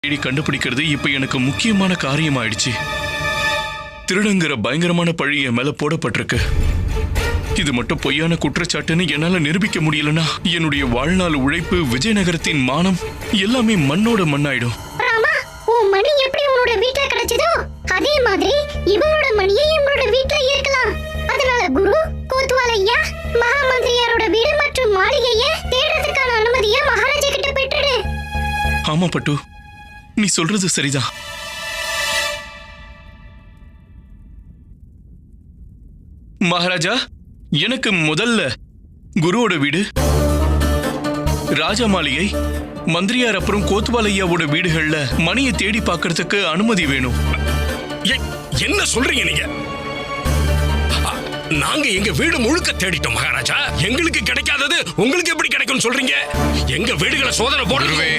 தேடி கண்டுபிடிக்கிறது இப்ப எனக்கு முக்கியமான காரியம் ஆயிடுச்சு. திருடங்கிற பயங்கரமான பழி என் மேல போடப்பட்டிருக்கு. இது மட்டும் பொய்யான குற்றச்சாட்டுன்னு என்னால நிரூபிக்க முடியலன்னா என்னுடைய வாழ்நாள் உழைப்பு, விஜயநகரத்தின் மானம் எல்லாமே மண்ணோட மண்ணாயிடும். ராமா, உன் மணி எப்படி உன்னோட வீட்ல கிடைச்சதோ அதே மாதிரி இவரோட மணியை இவரோட வீட்ல இருக்கலாம். அதனால குரு, கோத்வாலையா, மகாமந்திரியாரோட வீடு மற்றும் மாளிகையை தேடுறதுக்கான அனுமதியை மகாராஜா கிட்ட பெற்றுடு. ஆமா பட்டு, நீ சொல்றது சரிதான். மகாராஜா, எனக்கு முதல்ல குருவோட வீடு, ராஜா மாளிகை, மந்திரியார் அப்புறம் கோத்வாலையாவோட வீடுகள்ல மணியை தேடி பார்க்கறதுக்கு அனுமதி வேணும். என்ன சொல்றீங்க நீங்க? நாங்க எங்க வீடு முழுக்க தேடிட்டோம் மகாராஜா. எங்களுக்கு கிடைக்காதது உங்களுக்கு எப்படி கிடைக்கும் சொல்றீங்க? எங்க வீடுகளை சோதனை போடுறவே